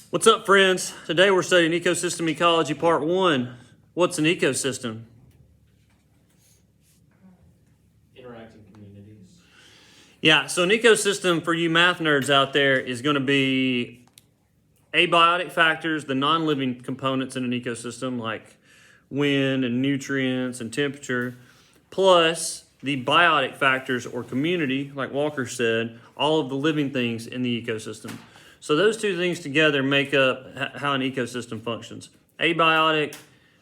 What's up, friends? Today we're studying ecosystem ecology part 1. What's an ecosystem? Interacting communities. Yeah, so an ecosystem for you math nerds out there is going to be abiotic factors, the non-living components in an ecosystem like wind and nutrients and temperature, plus the biotic factors or community, like Walker said, all of the living things in the ecosystem. So those two things together make up how an ecosystem functions. Abiotic,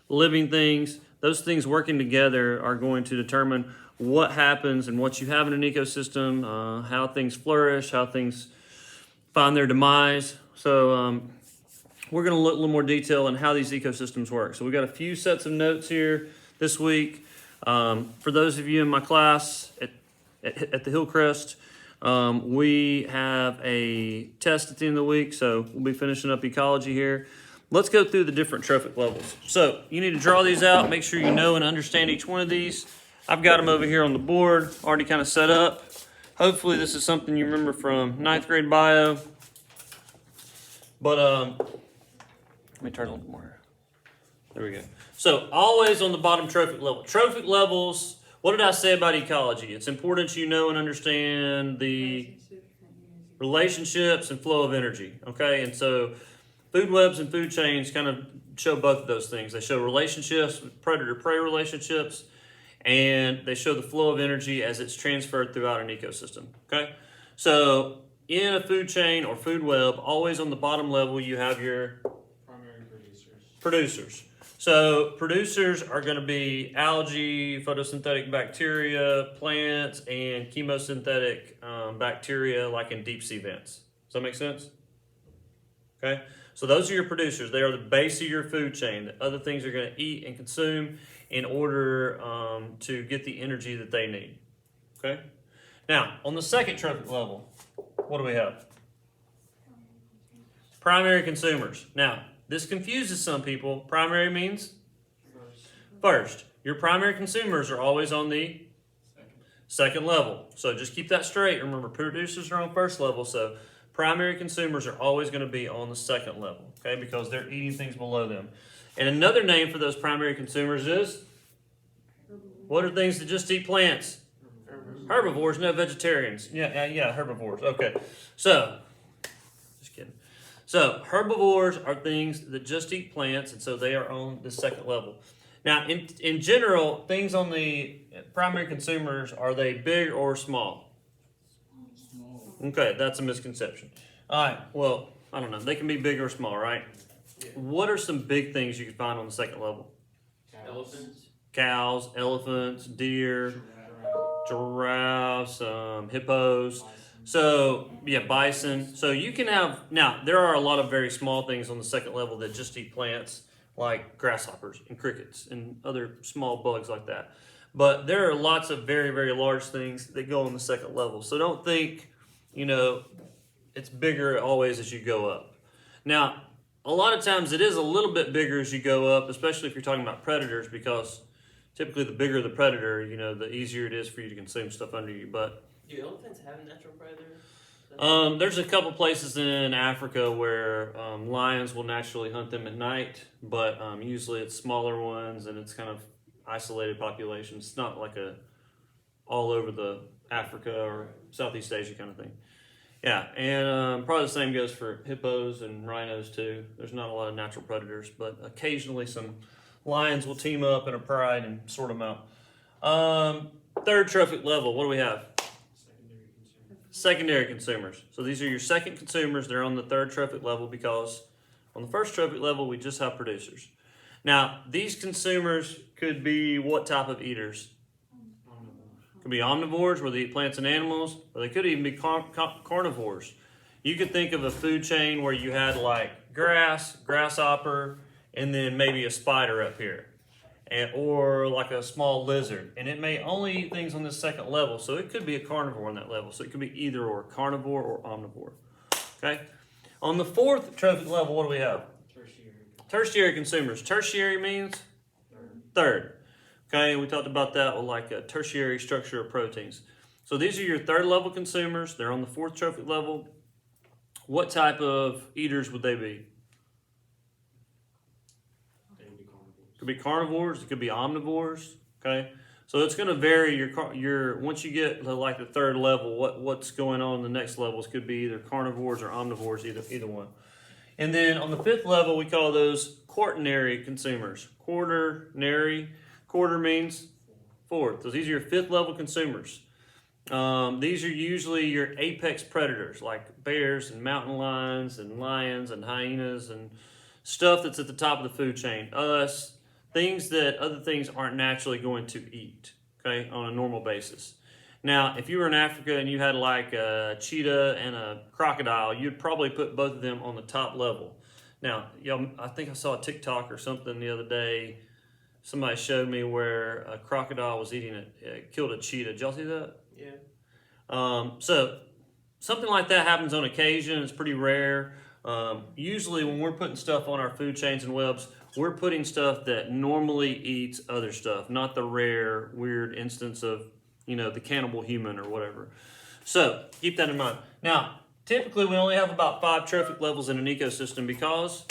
living things, those things working together are going to determine what happens and what you have in an ecosystem, how things flourish, how things find their demise. So we're going to look a little more detail on how these ecosystems work. So we've got a few sets of notes here this week. For those of you in my class at the Hillcrest, we have a test at the end of the week, so we'll be finishing up ecology here. Let's go through the different trophic levels. So you need to draw these out, make sure you know and understand each one of these. I've got them over here on the board, already kind of set up. Hopefully this is something you remember from 9th grade bio. But let me turn it a little more. There we go. So always on the bottom trophic level. Trophic levels, what did I say about ecology? It's important you know and understand the relationships and flow of energy, okay? And so food webs and food chains kind of show both of those things. They show relationships, predator-prey relationships, and they show the flow of energy as it's transferred throughout an ecosystem, okay? So in a food chain or food web, always on the bottom level, you have your Primary producers. So producers are going to be algae, photosynthetic bacteria, plants, and chemosynthetic bacteria like in deep sea vents. Does that make sense? Okay. So those are your producers. They are the base of your food chain. The other things are going to eat and consume in order to get the energy that they need. Okay. Now, on the second trophic level, what do we have? Primary consumers. Now, this confuses some people. Primary means first. Your primary consumers are always on the second level. So just keep that straight. Remember, producers are on first level. So primary consumers are always going to be on the second level, okay, because they're eating things below them. And another name for those primary consumers is, what are things that just eat plants? Herbivores, no vegetarians. Yeah, herbivores. Okay. So, just kidding. So herbivores are things that just eat plants, and so they are on the second level. Now, in general, things on the primary consumers, are they big or small? Small. Okay, that's a misconception. All right, well, I don't know. They can be big or small, right? Yeah. What are some big things you can find on the second level? Elephants. Cows, elephants, deer, giraffes, hippos. So, yeah, bison. So you can have, now, there are a lot of very small things on the second level that just eat plants, like grasshoppers and crickets and other small bugs like that. But there are lots of very, very large things that go on the second level. So don't think, it's bigger always as you go up. Now, a lot of times it is a little bit bigger as you go up, especially if you're talking about predators, because typically the bigger the predator, the easier it is for you to consume stuff under you. But do elephants have natural predators? There's a couple places in Africa where lions will naturally hunt them at night, but usually it's smaller ones and it's kind of isolated populations. It's not like a all over the Africa or Southeast Asia kind of thing. Yeah, and probably the same goes for hippos and rhinos too. There's not a lot of natural predators, but occasionally some lions will team up in a pride and sort them out. Third trophic level, what do we have? Secondary consumers. So these are your second consumers. They're on the third trophic level because on the first trophic level, we just have producers. Now, these consumers could be what type of eaters? Could be omnivores, where they eat plants and animals, or they could even be carnivores. You could think of a food chain where you had like grass, grasshopper, and then maybe a spider up here. Or like a small lizard, and it may only eat things on this second level, so it could be a carnivore on that level. So it could be either or, carnivore or omnivore. Okay. On the fourth trophic level, what do we have? Tertiary consumers. Tertiary means third. Okay, we talked about that with like a tertiary structure of proteins. So these are your third level consumers. They're on the fourth trophic level. What type of eaters would they be? could be carnivores, it could be omnivores. Okay, so it's going to vary. Your once you get to like the third level, what's going on in the next levels could be either carnivores or omnivores, either one. And then on the fifth level, we call those quaternary consumers. Quaternary, quarter means fourth. So these are your fifth level consumers. These are usually your apex predators like bears and mountain lions and lions and hyenas and stuff that's at the top of the food chain. Things that other things aren't naturally going to eat, okay, on a normal basis. Now, if you were in Africa and you had like a cheetah and a crocodile, you'd probably put both of them on the top level. Now, I think I saw a TikTok or something the other day. Somebody showed me where a crocodile was killed a cheetah. Did y'all see that? Yeah. So something like that happens on occasion. It's pretty rare. Usually when we're putting stuff on our food chains and webs, we're putting stuff that normally eats other stuff, not the rare, weird instance of, the cannibal human or whatever. So keep that in mind. Now, typically we only have about 5 trophic levels in an ecosystem because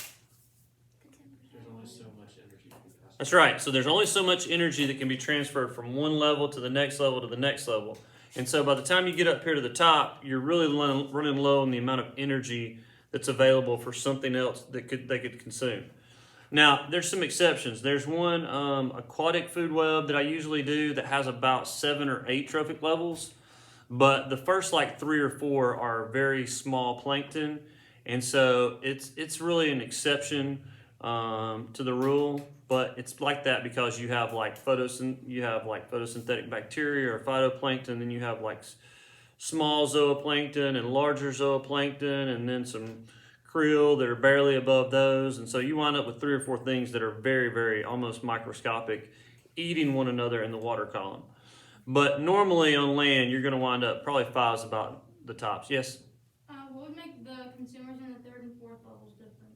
There's only so much energy to be passed. that's right. So there's only so much energy that can be transferred from one level to the next level to the next level. And so by the time you get up here to the top, you're really running low on the amount of energy that's available for something else that they could consume. Now, there's some exceptions. There's one aquatic food web that I usually do that has about 7 or 8 trophic levels, but the first like 3 or 4 are very small plankton, and so it's really an exception to the rule. But it's like that because you have like photosynthetic bacteria or phytoplankton, then you have like small zooplankton and larger zooplankton, and then some krill that are barely above those, and so you wind up with 3 or 4 things that are very, very almost microscopic, eating one another in the water column. But normally on land, you're going to wind up probably 5 is about the tops. Yes? What would make the consumers in the third and fourth levels different?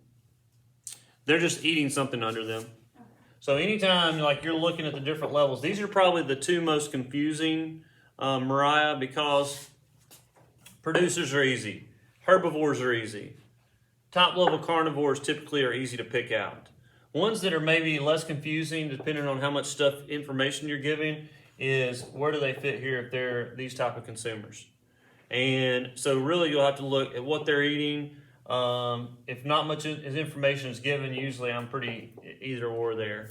They're just eating something under them. Okay. So anytime like you're looking at the different levels, these are probably the 2 most confusing, Mariah, because producers are easy, herbivores are easy. Top level carnivores typically are easy to pick out. Ones that are maybe less confusing, depending on how much information you're giving, is where do they fit here if they're these type of consumers. And so really you'll have to look at what they're eating. If not much information is given, usually I'm pretty either or there.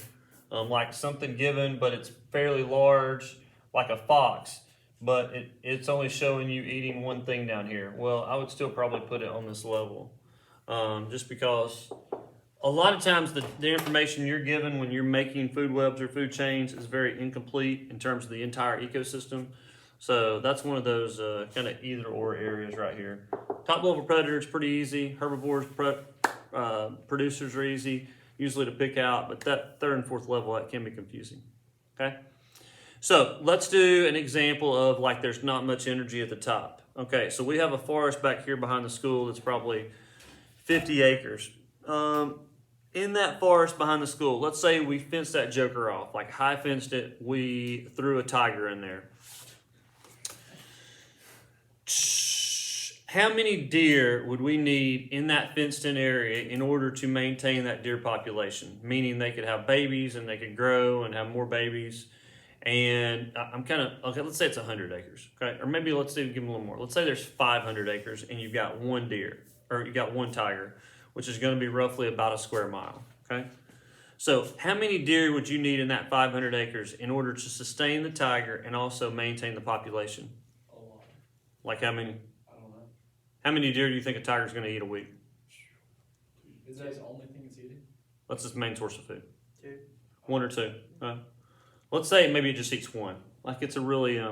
Like something given, but it's fairly large, like a fox, but it's only showing you eating one thing down here. Well, I would still probably put it on this level. Just because a lot of times the information you're given when you're making food webs or food chains is very incomplete in terms of the entire ecosystem. So that's one of those kind of either or areas right here. Top level predators pretty easy. Herbivores, producers are easy usually to pick out, but that third and fourth level, that can be confusing. Okay. So let's do an example of like there's not much energy at the top. Okay, so we have a forest back here behind the school that's probably 50 acres. In that forest behind the school, let's say we fenced that joker off, like high fenced it, we threw a tiger in there. How many deer would we need in that fenced in area in order to maintain that deer population? Meaning they could have babies and they could grow and have more babies. And okay, let's say it's 100 acres, okay? Or maybe let's say give them a little more. Let's say there's 500 acres and you've got 1 deer, or you got 1 tiger, which is going to be roughly about a square mile, okay? So how many deer would you need in that 500 acres in order to sustain the tiger and also maintain the population? A lot. Like how many? I don't know. How many deer do you think a tiger's going to eat a week? Is that the only thing it's eating? What's its main source of food? 2. 1 or 2? Let's say maybe it just eats 1. Like it's a really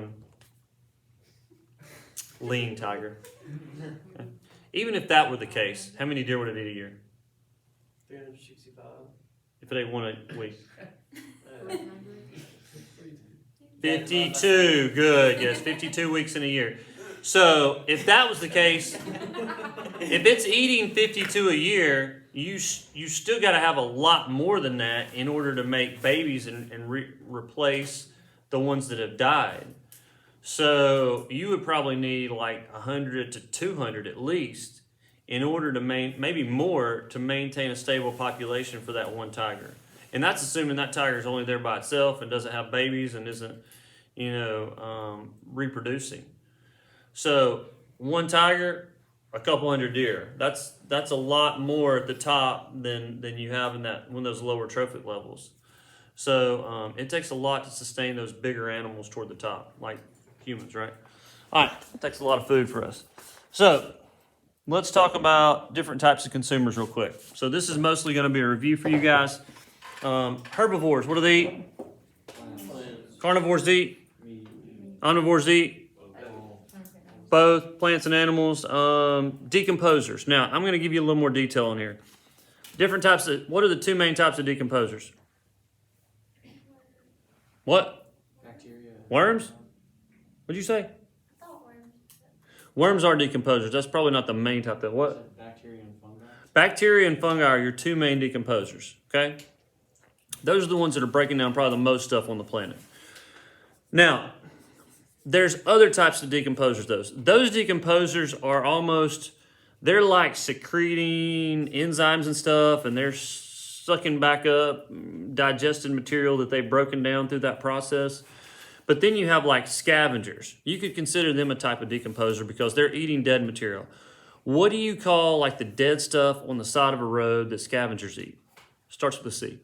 lean tiger. Okay. Even if that were the case, how many deer would it eat a year? 365. If it ate 1 a week? 52. 52. Good. Yes, 52 weeks in a year. So if that was the case, if it's eating 52 a year, you still got to have a lot more than that in order to make babies and replace the ones that have died. So you would probably need like 100 to 200 at least in order to maybe more to maintain a stable population for that 1 tiger. And that's assuming that tiger is only there by itself and doesn't have babies and isn't, reproducing. So one tiger, a couple hundred deer. That's a lot more at the top than you have in those lower trophic levels. So it takes a lot to sustain those bigger animals toward the top, like humans, right? All right, it takes a lot of food for us. So let's talk about different types of consumers real quick. So this is mostly going to be a review for you guys. Herbivores, what do they eat? Carnivores eat? Omnivores eat? Both, plants and animals. Decomposers. Now, I'm going to give you a little more detail on here. Different types of, what are the two main types of decomposers? What? Bacteria. Worms? What'd you say? I thought worms. Worms are decomposers. That's probably not the main type. What? Bacteria and fungi. Bacteria and fungi are your two main decomposers, okay? Those are the ones that are breaking down probably the most stuff on the planet. Now, there's other types of decomposers, Those decomposers are they're like secreting enzymes and stuff, and they're sucking back up digested material that they've broken down through that process. But then you have like scavengers. You could consider them a type of decomposer because they're eating dead material. What do you call like the dead stuff on the side of a road that scavengers eat? Starts with a C.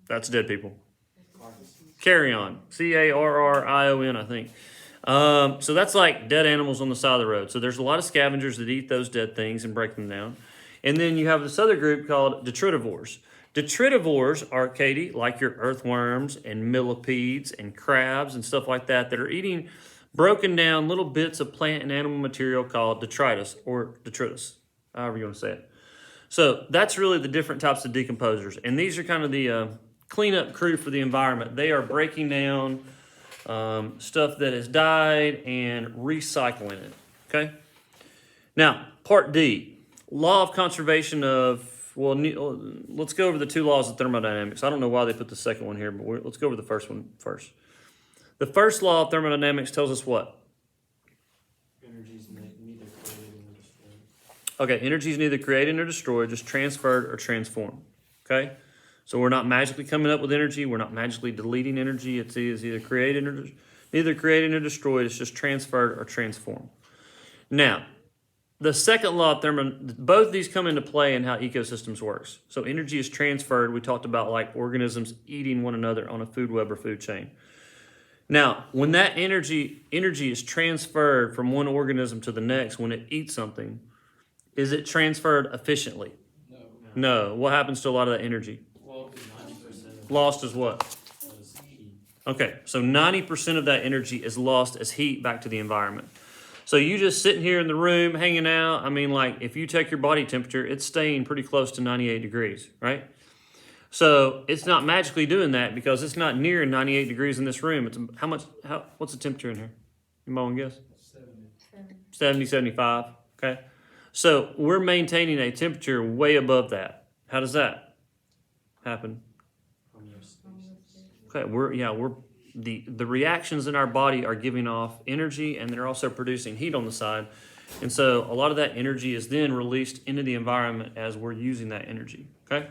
That's dead people. Carrion. Carrion, I think. So that's like dead animals on the side of the road. So there's a lot of scavengers that eat those dead things and break them down. And then you have this other group called detritivores. Detritivores are, Katie, like your earthworms and millipedes and crabs and stuff like that are eating broken down little bits of plant and animal material called detritus or detritus, however you want to say it. So that's really the different types of decomposers. And these are kind of the cleanup crew for the environment. They are breaking down stuff that has died and recycling it, okay? Now, part D, law of conservation of, let's go over the two laws of thermodynamics. I don't know why they put the second one here, but let's go over the first one first. The first law of thermodynamics tells us what? Energy is neither created nor destroyed. Okay, energy is neither created nor destroyed, just transferred or transformed, okay? So we're not magically coming up with energy. We're not magically deleting energy. It's either neither created nor destroyed. It's just transferred or transformed. Now, the second law of thermodynamics, both these come into play in how ecosystems works. So energy is transferred. We talked about like organisms eating one another on a food web or food chain. Now, when that energy is transferred from one organism to the next, when it eats something, is it transferred efficiently? No. What happens to a lot of that energy? Well, 90% Lost as what? was heat. Okay, so 90% of that energy is lost as heat back to the environment. So you just sitting here in the room hanging out, I mean, like if you take your body temperature, it's staying pretty close to 98 degrees, right? So it's not magically doing that because it's not near 98 degrees in this room. It's what's the temperature in here? Anybody want to guess? 70, 75, okay? So we're maintaining a temperature way above that. How does that happen? From your space. Okay, the reactions in our body are giving off energy and they're also producing heat on the side. And so a lot of that energy is then released into the environment as we're using that energy, okay?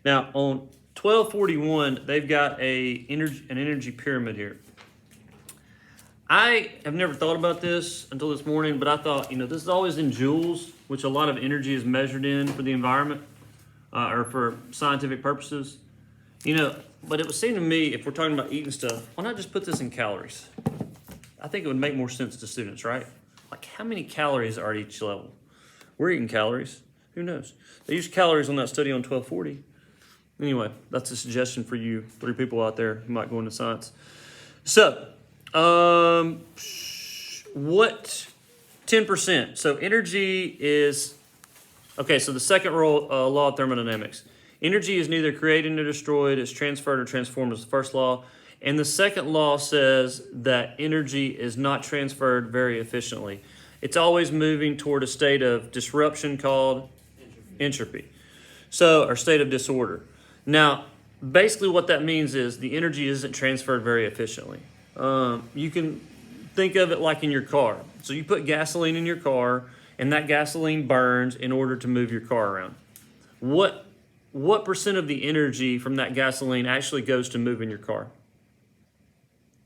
Now on 1241, they've got an energy pyramid here. I have never thought about this until this morning, but I thought, this is always in joules, which a lot of energy is measured in for the environment or for scientific purposes. But it would seem to me, if we're talking about eating stuff, why not just put this in calories? I think it would make more sense to students, right? Like how many calories are at each level? We're eating calories. Who knows? They use calories on that study on 1240. Anyway, that's a suggestion for you 3 people out there who might go into science. So, what 10%? So energy is, okay, so the second law of thermodynamics. Energy is neither created nor destroyed. It's transferred or transformed is the first law. And the second law says that energy is not transferred very efficiently. It's always moving toward a state of disruption called entropy. So, or state of disorder. Now, basically what that means is the energy isn't transferred very efficiently. You can think of it like in your car. So you put gasoline in your car and that gasoline burns in order to move your car around. What percent of the energy from that gasoline actually goes to moving your car?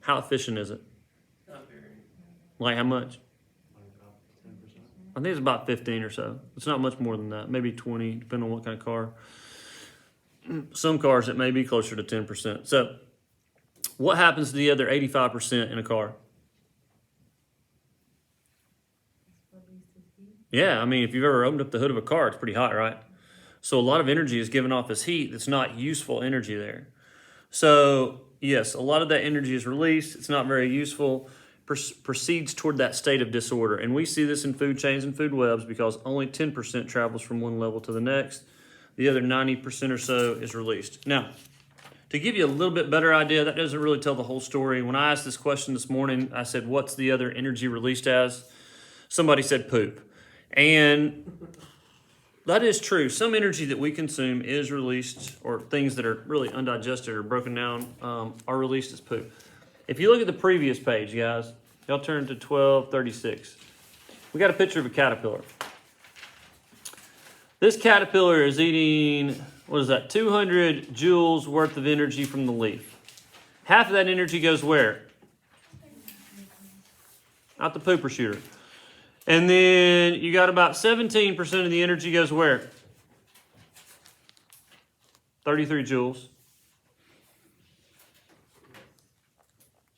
How efficient is it? Not very, Like how much? like about 10%. I think it's about 15 or so. It's not much more than that. Maybe 20, depending on what kind of car. Some cars, it may be closer to 10%. So what happens to the other 85% in a car? Yeah, I mean, if you've ever opened up the hood of a car, it's pretty hot, right? So a lot of energy is given off as heat that's not useful energy there. So yes, a lot of that energy is released. It's not very useful, proceeds toward that state of disorder. And we see this in food chains and food webs because only 10% travels from one level to the next. The other 90% or so is released. Now, to give you a little bit better idea, that doesn't really tell the whole story. When I asked this question this morning, I said, what's the other energy released as? Somebody said poop. And that is true. Some energy that we consume is released, or things that are really undigested or broken down are released as poop. If you look at the previous page, guys, y'all turn to 1236. We got a picture of a caterpillar. This caterpillar is eating, 200 joules worth of energy from the leaf. Half of that energy goes where? Out the pooper shooter. And then you got about 17% of the energy goes where? 33 joules.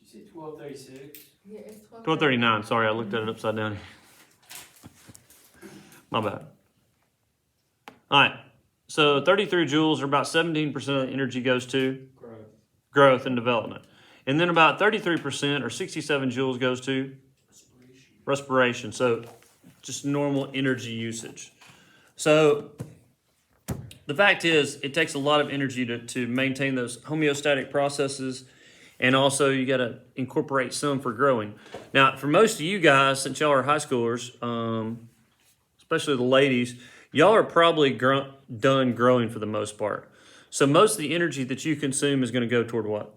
Did you say 1236? Yeah, it's 1239, sorry, I looked at it upside down. My bad. All right, so 33 joules, or about 17% of the energy goes to growth and development. And then about 33%, or 67 joules, goes to respiration. So just normal energy usage. So the fact is, it takes a lot of energy to maintain those homeostatic processes. And also you got to incorporate some for growing. Now, for most of you guys, since y'all are high schoolers, especially the ladies, y'all are probably done growing for the most part. So most of the energy that you consume is going to go toward what?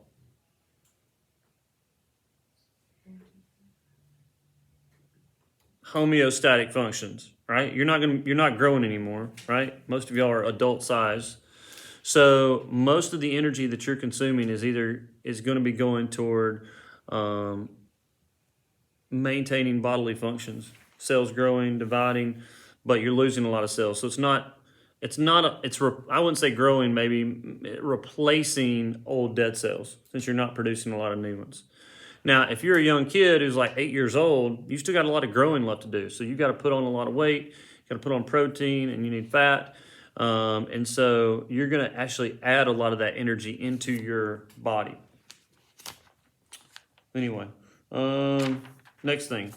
Homeostatic functions, right? You're not growing anymore, right? Most of y'all are adult size. So most of the energy that you're consuming is going to be going toward maintaining bodily functions, cells growing, dividing, but you're losing a lot of cells. So I wouldn't say growing, maybe replacing old dead cells, since you're not producing a lot of new ones. Now, if you're a young kid who's like 8 years old, you still got a lot of growing left to do. So you've got to put on a lot of weight, you got to put on protein, and you need fat. And so you're going to actually add a lot of that energy into your body. Anyway, next thing,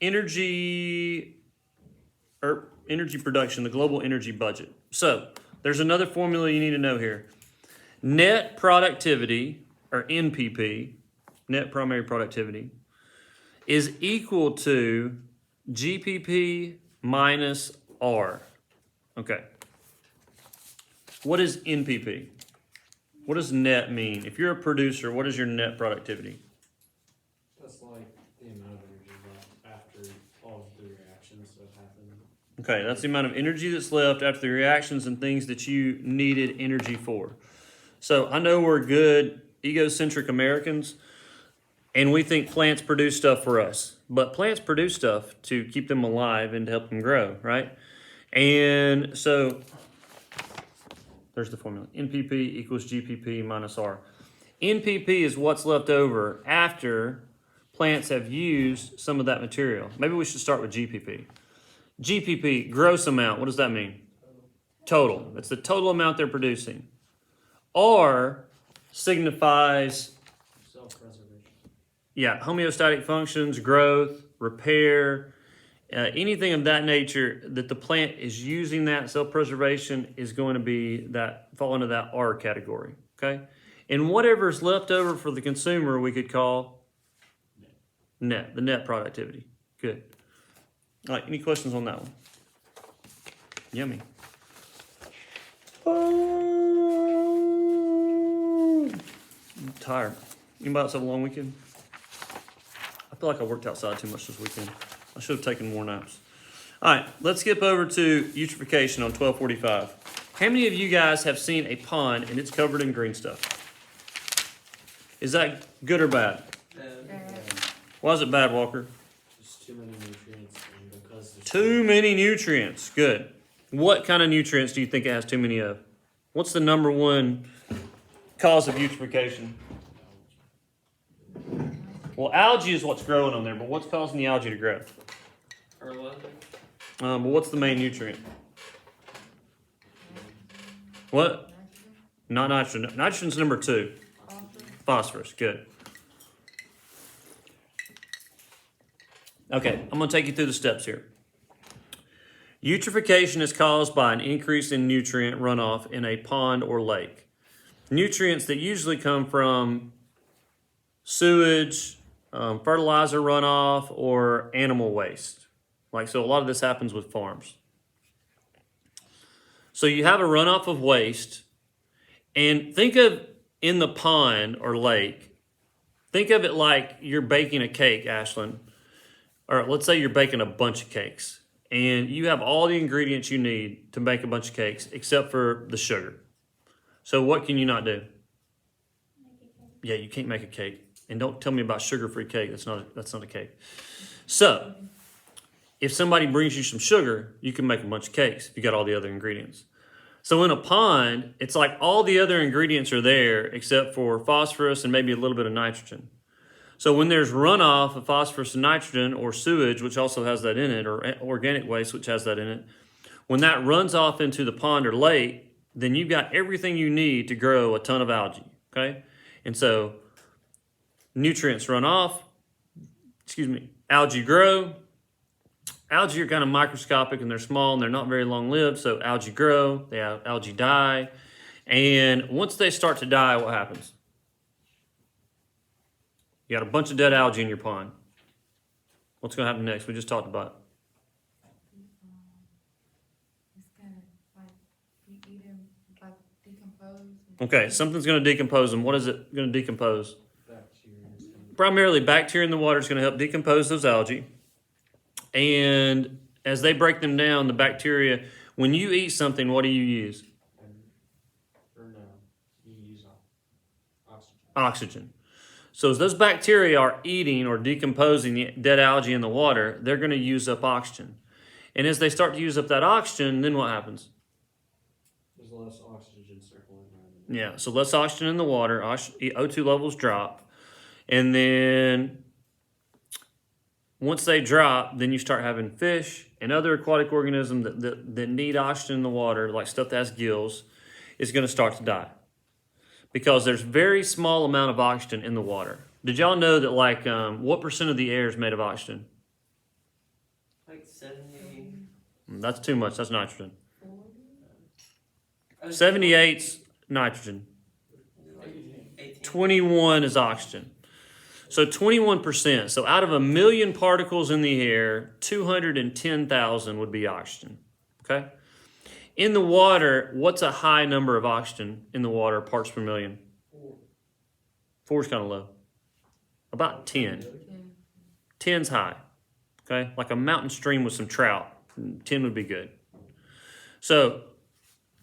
energy production, the global energy budget. So there's another formula you need to know here. Net productivity, or NPP, net primary productivity, is equal to GPP minus R. Okay. What is NPP? What does net mean? If you're a producer, what is your net productivity? That's like the amount of energy left after all of the reactions that happened. Okay, that's the amount of energy that's left after the reactions and things that you needed energy for. So I know we're good egocentric Americans, and we think plants produce stuff for us. But plants produce stuff to keep them alive and to help them grow, right? And so there's the formula. NPP equals GPP minus R. NPP is what's left over after plants have used some of that material. Maybe we should start with GPP. GPP, gross amount, what does that mean? Total. That's the total amount they're producing. R signifies, Self-preservation. yeah, homeostatic functions, growth, repair, anything of that nature that the plant is using, that self-preservation is going to be fall into that R category, okay? And whatever's left over for the consumer, we could call net, the net productivity. Good. All right, any questions on that one? Yummy. I'm tired. Anybody else have a long weekend? I feel like I worked outside too much this weekend. I should have taken more naps. All right, let's skip over to eutrophication on 1245. How many of you guys have seen a pond and it's covered in green stuff? Is that good or bad? Why is it bad, Walker? Just too many nutrients and because there's Too many nutrients. Good. What kind of nutrients do you think it has too many of? What's the number one cause of eutrophication? Well, algae is what's growing on there, but what's causing the algae to grow? fertilizer. But what's the main nutrient? What? Not nitrogen. Nitrogen's number 2. Phosphorus. Good. Okay, I'm going to take you through the steps here. Eutrophication is caused by an increase in nutrient runoff in a pond or lake. Nutrients that usually come from sewage, fertilizer runoff, or animal waste. So a lot of this happens with farms. So you have a runoff of waste, and think of in the pond or lake, think of it like you're baking a cake, Ashlyn. Or let's say you're baking a bunch of cakes, and you have all the ingredients you need to make a bunch of cakes except for the sugar. So what can you not do? Yeah, you can't make a cake. And don't tell me about sugar-free cake. That's not a cake. So if somebody brings you some sugar, you can make a bunch of cakes if you got all the other ingredients. So in a pond, it's like all the other ingredients are there except for phosphorus and maybe a little bit of nitrogen. So when there's runoff of phosphorus and nitrogen, or sewage, which also has that in it, or organic waste, which has that in it, when that runs off into the pond or lake, then you've got everything you need to grow a ton of algae, okay? And so nutrients run off, algae grow. Algae are kind of microscopic and they're small and they're not very long-lived, so algae grow, algae die. And once they start to die, what happens? You got a bunch of dead algae in your pond. What's going to happen next? We just talked about It's kind of like you eat them, like decompose. Okay, something's going to decompose them. What is it going to decompose? Bacteria. Primarily, bacteria in the water is going to help decompose those algae. And as they break them down, the bacteria, when you eat something, what do you use? Or no, you use oxygen. Oxygen. So as those bacteria are eating or decomposing the dead algae in the water, they're going to use up oxygen. And as they start to use up that oxygen, then what happens? There's less oxygen circulating around. Yeah, so less oxygen in the water, O2 levels drop. And then once they drop, then you start having fish and other aquatic organisms that need oxygen in the water, like stuff that has gills, is going to start to die. Because there's very small amount of oxygen in the water. Did y'all know that what percent of the air is made of oxygen? Like 70. That's too much, that's nitrogen. 78's nitrogen. 18. 21 is oxygen. So 21%. So out of 1 million particles in the air, 210,000 would be oxygen. Okay? In the water, what's a high number of oxygen in the water, parts per million? 4 is kind of low. About 10. 10's high. Okay? Like a mountain stream with some trout. 10 would be good. So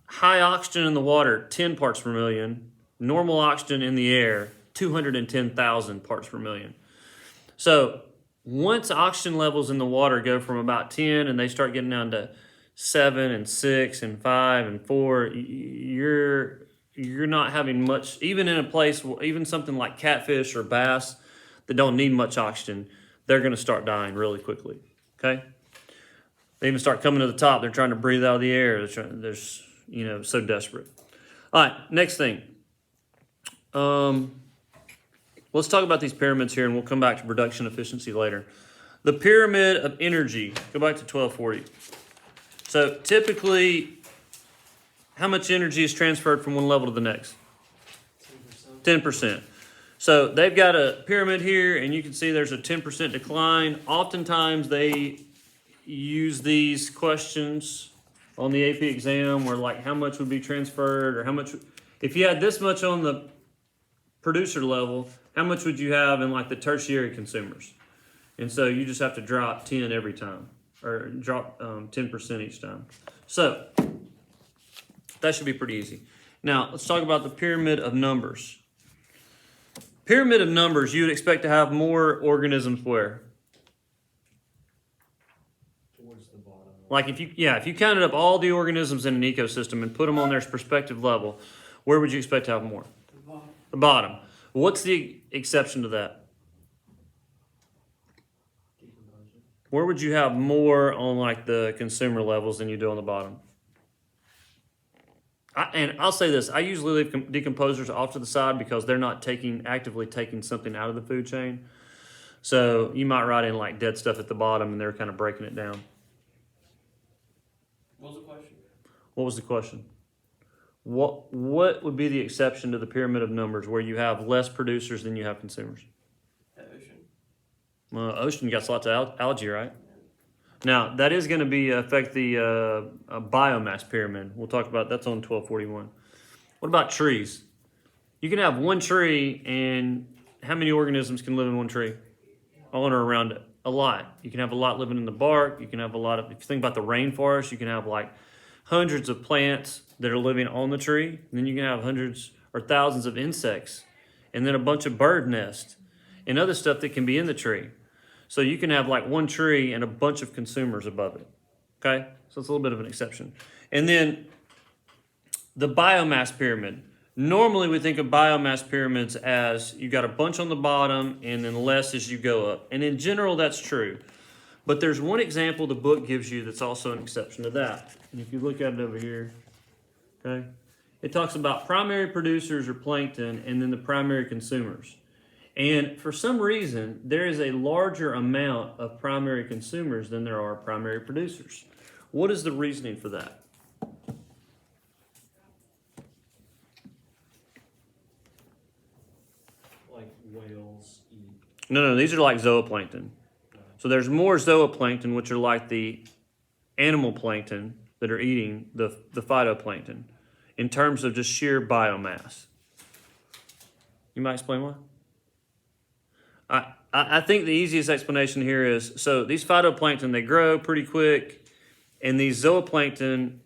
high oxygen in the water, 10 parts per million. Normal oxygen in the air, 210,000 parts per million. So once oxygen levels in the water go from about 10 and they start getting down to 7 and 6 and 5 and 4, you're not having much, even in a place, even something like catfish or bass that don't need much oxygen, they're going to start dying really quickly, okay? They even start coming to the top. They're trying to breathe out of the air. They're so desperate. All right, next thing. Let's talk about these pyramids here, and we'll come back to production efficiency later. The pyramid of energy. Go back to 1240. So typically, how much energy is transferred from one level to the next? 10%. So they've got a pyramid here, and you can see there's a 10% decline. Oftentimes, they use these questions on the AP exam where how much would be transferred, or how much, if you had this much on the producer level, how much would you have in the tertiary consumers? And so you just have to drop 10 every time. or drop 10% each time. So that should be pretty easy. Now let's talk about the pyramid of numbers. Pyramid of numbers, you would expect to have more organisms where? Towards the bottom. Like if you counted up all the organisms in an ecosystem and put them on their perspective level, where would you expect to have more? The bottom. What's the exception to that? Decomposers. Where would you have more on like the consumer levels than you do on the bottom? And I'll say this, I usually leave decomposers off to the side because they're not actively taking something out of the food chain. So you might write in like dead stuff at the bottom and they're kind of breaking it down. What was the question? What was the question? What would be the exception to the pyramid of numbers where you have less producers than you have consumers? The ocean. Ocean got lots of algae, right? Now, that is going to affect the biomass pyramid. We'll talk about that's on 1241. What about trees? You can have one tree, and how many organisms can live in one tree? On or around it? A lot. You can have a lot living in the bark. You can have a lot of, if you think about the rainforest, you can have like hundreds of plants that are living on the tree. And then you can have hundreds or thousands of insects, and then a bunch of bird nests and other stuff that can be in the tree. So you can have like one tree and a bunch of consumers above it, okay? So it's a little bit of an exception. And then the biomass pyramid. Normally we think of biomass pyramids as you got a bunch on the bottom and then less as you go up. And in general, that's true. But there's one example the book gives you that's also an exception to that. And if you look at it over here, okay? It talks about primary producers or plankton and then the primary consumers. And for some reason, there is a larger amount of primary consumers than there are primary producers. What is the reasoning for that? Like whales eat. No, these are like zooplankton. So there's more zooplankton, which are like the animal plankton that are eating the phytoplankton in terms of just sheer biomass. You might explain why? I think the easiest explanation here is, so these phytoplankton, they grow pretty quick, and these zooplankton,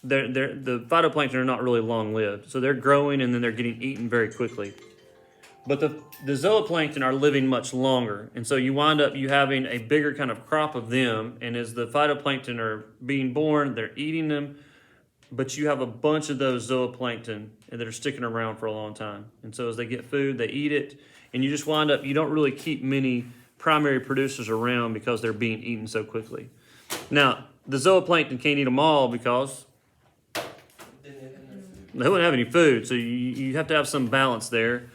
the phytoplankton are not really long-lived. So they're growing and then they're getting eaten very quickly. But the zooplankton are living much longer, and so you wind up having a bigger kind of crop of them, and as the phytoplankton are being born, they're eating them, but you have a bunch of those zooplankton that are sticking around for a long time. And so as they get food, they eat it, and you just wind up, you don't really keep many primary producers around because they're being eaten so quickly. Now, the zooplankton can't eat them all because they wouldn't have any food, so you have to have some balance there.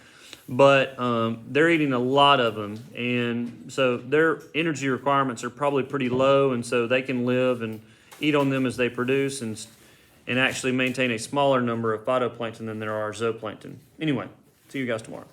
But they're eating a lot of them, and so their energy requirements are probably pretty low, and so they can live and eat on them as they produce and actually maintain a smaller number of phytoplankton than there are zooplankton. Anyway, see you guys tomorrow.